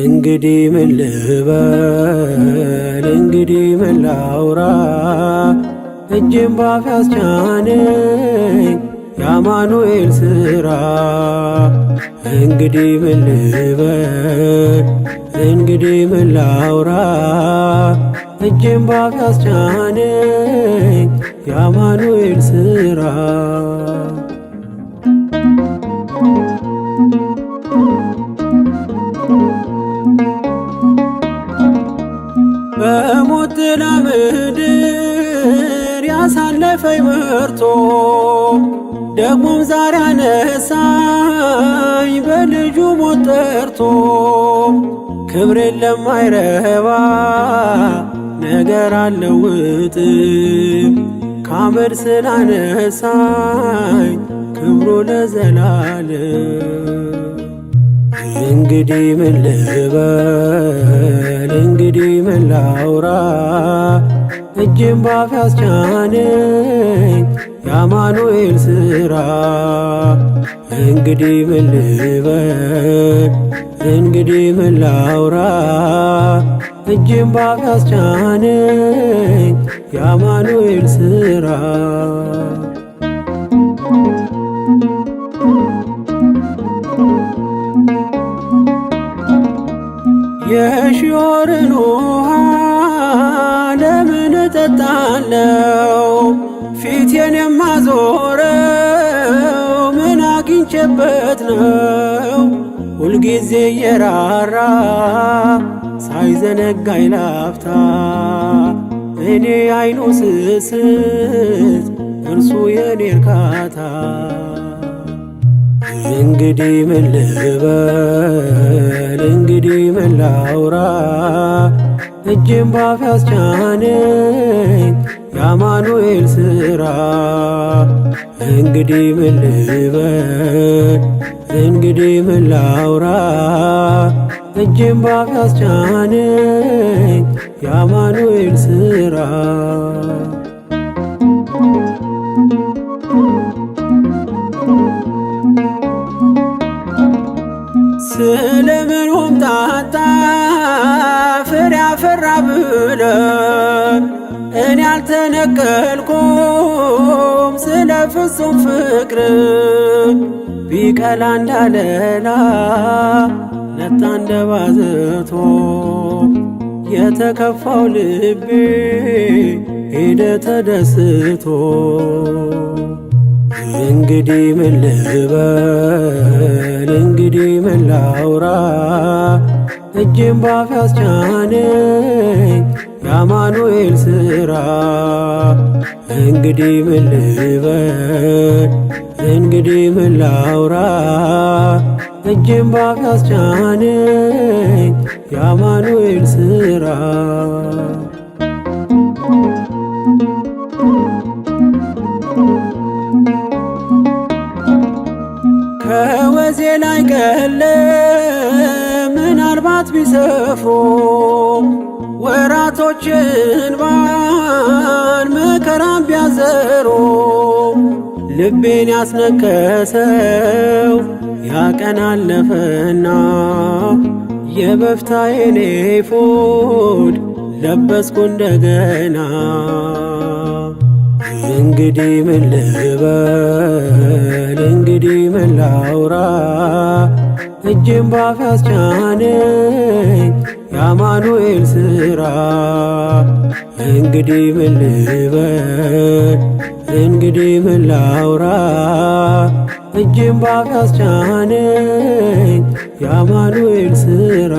እንግዲህ ምን ልበል እንግዲህ ምን ላውራ እጄን ባፍ ያስጫነኝ የአማኑኤል ሥራ። እንግዲህ ምን ልበል እንግዲህ ምን ላውራ እጄን ባፍ ያስጫነኝ የአማኑኤል ሥራ። በሞት ጥላ ምድር ያሳለፈኝ መርቶ ደግሞም ዛሬ አነሳኝ በልጁ ሞት ጠርቶ። ክብሬን ለማይረባ ነገር አልለውጥም ከአመድ ስላነሳኝ ክብሩ ለዘላለም። እንግዲህ ምን ልበል እንግዲህ ምን ላውራ እጄን ባፍ ያስጫነኝ የአማኑኤል ሥራ። እንግዲህ ምን ልበል እንግዲህ ምን ላውራ እጄን ባፍ ያስጫነኝ የአማኑኤል ሥራ። የሺዮርን ውሃ ለምን እጠጣለው? ፊቴን የማዞረው ምን አግኝቼበት ነው? ሁልጊዜ የራራ ሳይዘነጋኝ ላፍታ እኔ አይኑ ስስት እርሱ የኔ እርካታ። እንግዲህ ምን ልበል እንግዲህ ምን ላውራ እጄን ባፍ ያስጫነኝ የአማኑኤል ሥራ። እንግዲህ ምን ልበል እንግዲህ ምን ላውራ እጄን ባፍ ያስጫነኝ የአማኑኤል ሥራ። ስለምን ሆምጣጣ ፍሬ አፈራ ብለህ እኔ አልተነቀልኩም ስለ ፍጹም ፍቅር። ቢቀላ እንዳለላ ነጣ እንደ ባዘቶ የተከፋው ልቤ ሄደ ተደስቶ። እንግዲህ ምን ልበል እንግዲህ ምን ላውራ እጄን ባፍ ያስጫነኝ የአማኑኤል ሥራ። እንግዲህ ምን ልበል እንግዲህ ምን ላውራ እጄን ባፍ ያስጫነኝ የአማኑኤል ሥራ። ከወዜ ላይ ቀለ ምናልባት ቢሰፍሩ ወራቶችን ባን መከራም ቢያዘሩ ልቤን ያስነከሰው ያቀን አለፈና የበፍታዬን ኤፉድ ለበስኩ እንደገና። እንግዲህ ምን ልበል እንግዲህ ምን ላውራ እጄን ባፍ ያስጫነኝ የአማኑኤል ሥራ። እንግዲህ ምን ልበል እንግዲህ ምን ላውራ እጄን ባፍ ያስጫነኝ የአማኑኤል ሥራ።